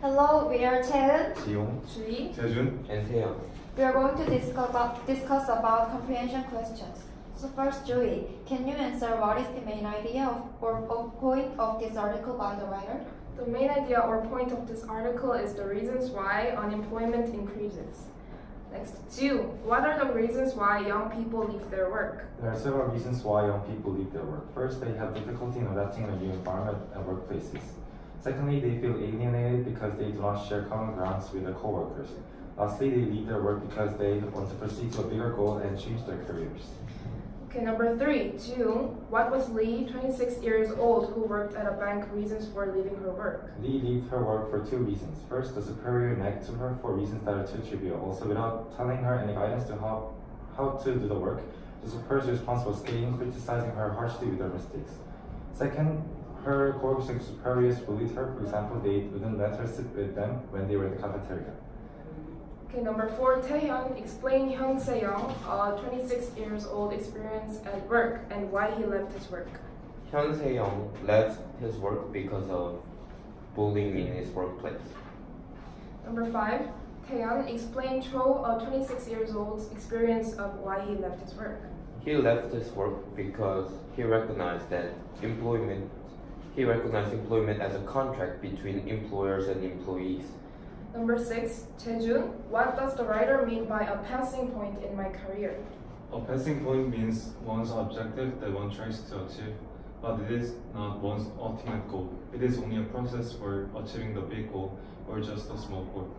Hello, we are Taeun. 지용, Julie. 재준, and Taeyang. We are going to discuss about comprehension questions. So first, Julie, can you answer what is the main idea or point of this article by the writer? The main idea or point of this article is the reasons why unemployment increases. Next, Jiu, what are the reasons why young people leave their work? There are several reasons why young people leave their work. First, they have difficulty in adapting a new environment at workplaces. Secondly, they feel alienated because they do not share common grounds with their coworkers. Lastly, they leave their work because they want to proceed to a bigger goal and change their careers. Okay, number 3, Jiu, what was Lee, 26 years old, who worked at a bank, reasons for leaving her work? Lee leaves her work for two reasons. First, the superior nagged to her for reasons that are too trivial. Also, without telling her any guidance to how to do the work, the superior's response was scathing, criticizing her harshly with her mistakes. Second, her coworkers and superiors bullied her. For example, they wouldn't let her sit with them when they were in the cafeteria. Okay, number 4, Taehyun, explain Hyun Se-young, a 26 years old experience at work and why he left his work. Hyun Se-young left his work because of bullying in his workplace. Number 5, Taehyun, explain Cho, a 26 years old's experience of why he left his work. He left his work because he recognized employment as a contract between employers and employees. Number 6, Jaejun, what does the writer mean by a passing point in my career? A passing point means one's objective that one tries to achieve, but it is not one's ultimate goal. It is only a process for achieving the big goal or just a small goal.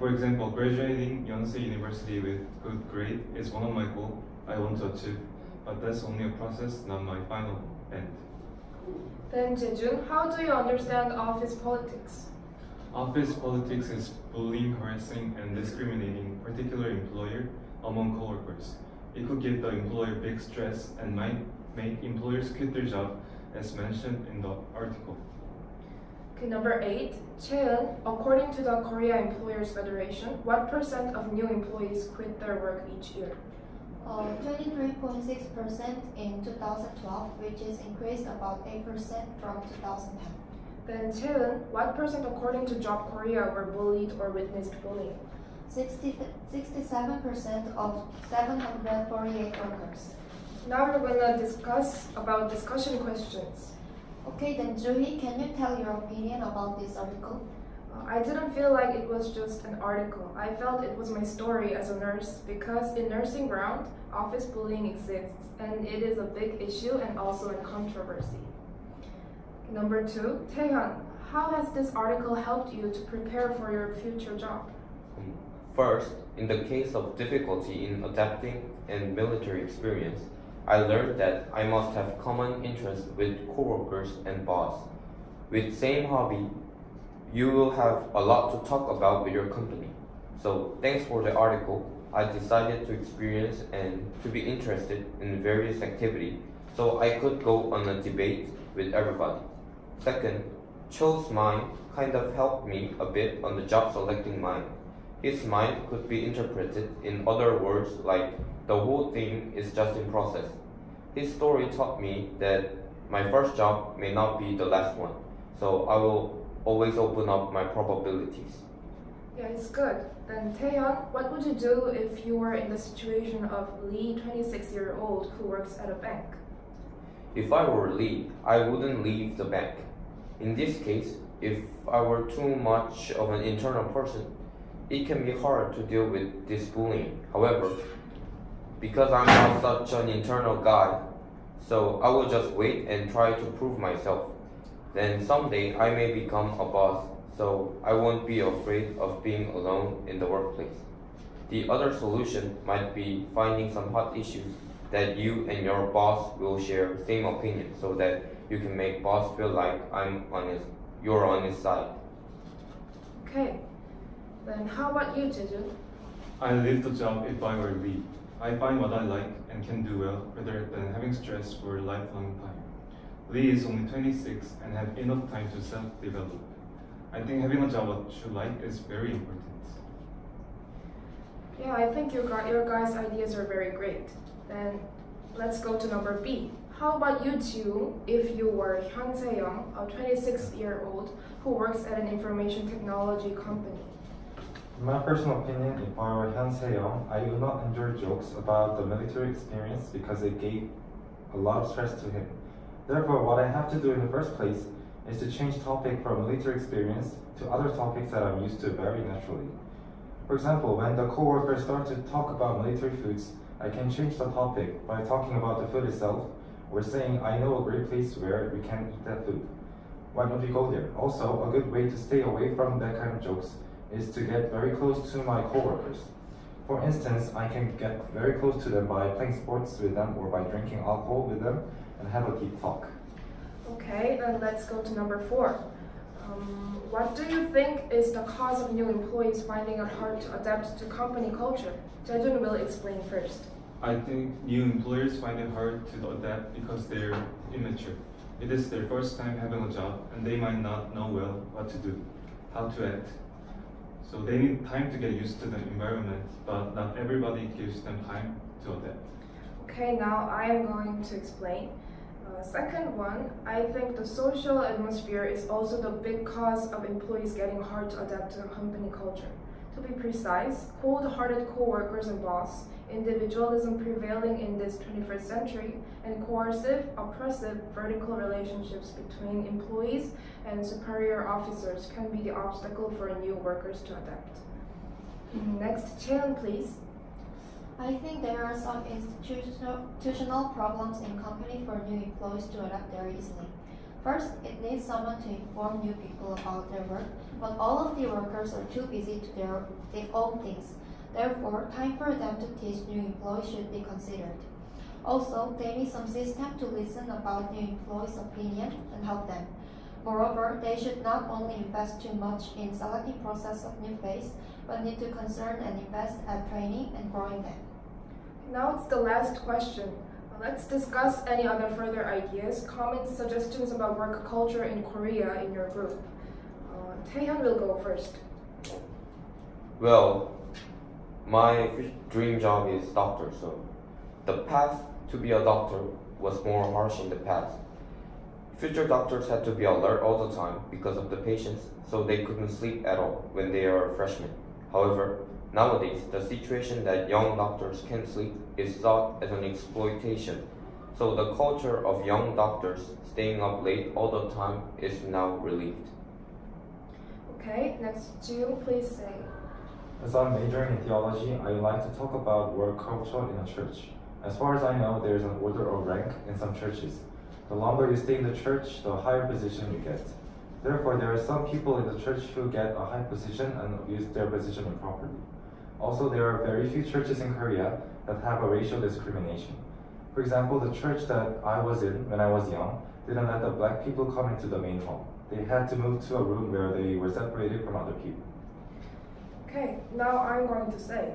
For example, graduating Yonsei University with good grade is one of my goals I want to achieve, but that's only a process, not my final end. Then Jaejun, how do you understand office politics? Office politics is bullying, harassing, and discriminating particular employer among coworkers. It could give the employer big stress and might make employers quit their job, as mentioned in the article. Okay, number 8, Cheon, according to the Korea Employers Federation, what percent of new employees quit their work each year? 23.6% in 2012, which is increased about 8% from 2010. Then Cheon, what percent according to Job Korea were bullied or witnessed bullying? 67% of 748 workers. Now we're gonna discuss about discussion questions. Okay, then Julie, can you tell your opinion about this article? I didn't feel like it was just an article. I felt it was my story as a nurse because in nursing ground, office bullying exists and it is a big issue and also a controversy. Number 2, Taehyun, how has this article helped you to prepare for your future job? First, in the case of difficulty in adapting and military experience, I learned that I must have common interests with coworkers and boss. With same hobby, you will have a lot to talk about with your company. So thanks for the article. I decided to experience and to be interested in various activities so I could go on a debate with everybody. Second, Cho's mind kind of helped me a bit on the job selecting mind. His mind could be interpreted in other words like the whole thing is just in process. His story taught me that my first job may not be the last one, so I will always open up my probabilities. Yeah, it's good. Then Taehyun, what would you do if you were in the situation of Lee, 26-year-old, who works at a bank? If I were Lee, I wouldn't leave the bank. In this case, if I were too much of an internal person, it can be hard to deal with this bullying. However, because I'm not such an internal guy, so I will just wait and try to prove myself. Then someday I may become a boss, so I won't be afraid of being alone in the workplace. The other solution might be finding some hot issues that you and your boss will share same opinion so that you can make boss feel like you're on his side. Okay. Then how about you, Jaejun? I leave the job if I were Lee. I find what I like and can do well rather than having stress for a lifelong time. Lee is only 26 and have enough time to self-develop. I think having a job that you like is very important. Yeah, I think your guys' ideas are very great. Then let's go to number B. How about you two if you were Hyun Se-young, a 26-year-old who works at an information technology company? In my personal opinion, if I were Hyun Se-young, I would not endure jokes about the military experience because it gave a lot of stress to him. Therefore, what I have to do in the first place is to change topic from military experience to other topics that I'm used to very naturally. For example, when the coworkers start to talk about military foods, I can change the topic by talking about the food itself or saying I know a great place where we can eat that food. Why don't we go there? Also, a good way to stay away from that kind of jokes is to get very close to my coworkers. For instance, I can get very close to them by playing sports with them or by drinking alcohol with them and have a deep talk. Okay, then let's go to number 4. What do you think is the cause of new employees finding it hard to adapt to company culture? Jae-jun will explain first. I think new employers find it hard to adapt because they're immature. It is their first time having a job and they might not know well what to do, how to act. So they need time to get used to the environment, but not everybody gives them time to adapt. Okay, now I am going to explain. Second one, I think the social atmosphere is also the big cause of employees getting hard to adapt to company culture. To be precise, cold-hearted co-workers and boss, individualism prevailing in this 21st century, and coercive, oppressive, vertical relationships between employees and superior officers can be the obstacle for new workers to adapt. Next, Chaeyoung, please. I think there are some institutional problems in company for new employees to adapt very easily. First, it needs someone to inform new people about their work, but all of the workers are too busy to their own things. Therefore, time for them to teach new employees should be considered. Also, they need some system to listen about new employees' opinion and help them. Moreover, they should not only invest too much in selecting process of new face, but need to concern and invest at training and growing them. Now it's the last question. Let's discuss any other further ideas, comments, suggestions about work culture in Korea in your group. Taehyun will go first. Well, my dream job is doctor, so the path to be a doctor was more harsh in the past. Future doctors had to be alert all the time because of the patients, so they couldn't sleep at all when they are freshmen. However, nowadays, the situation that young doctors can't sleep is thought as an exploitation. So the culture of young doctors staying up late all the time is now relieved. Okay, next, Jiu, please say. As I'm majoring in theology, I would like to talk about work culture in a church. As far as I know, there is an order of rank in some churches. The longer you stay in the church, the higher position you get. Therefore, there are some people in the church who get a high position and use their position improperly. Also, there are very few churches in Korea that have a racial discrimination. For example, the church that I was in when I was young didn't let the black people come into the main hall. They had to move to a room where they were separated from other people. Okay, now I'm going to say.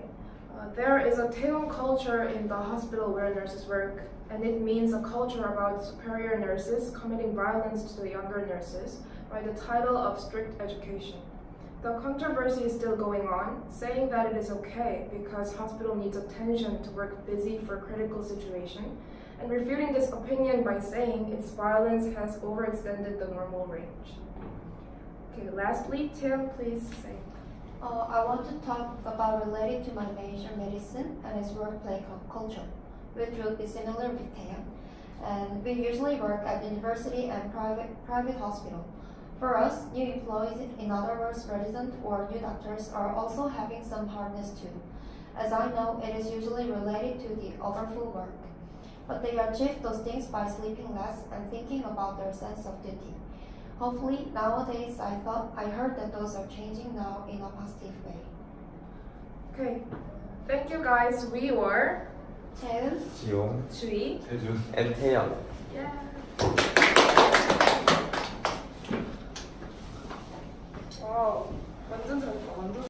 There is a Taewoong culture in the hospital where nurses work, and it means a culture about superior nurses committing violence to the younger nurses by the title of strict education. The controversy is still going on, saying that it is okay because hospital needs attention to work busy for critical situation, and refuting this opinion by saying its violence has overextended the normal range. Okay, lastly, Taeyoung, please say. I want to talk about related to my major, medicine, and its workplace culture, which will be similar with Taeyoung. And we usually work at university and private hospital. For us, new employees, in other words, resident or new doctors, are also having some hardness too. As I know, it is usually related to the overfull work. But they achieve those things by sleeping less and thinking about their sense of duty. Hopefully, nowadays, I heard that those are changing now in a positive way. Okay, thank you guys. We were Taeyoung, 지용, Chui. Taejoon. And Taeyoung. Yeah. 와우, 완전 잘했다. 완전.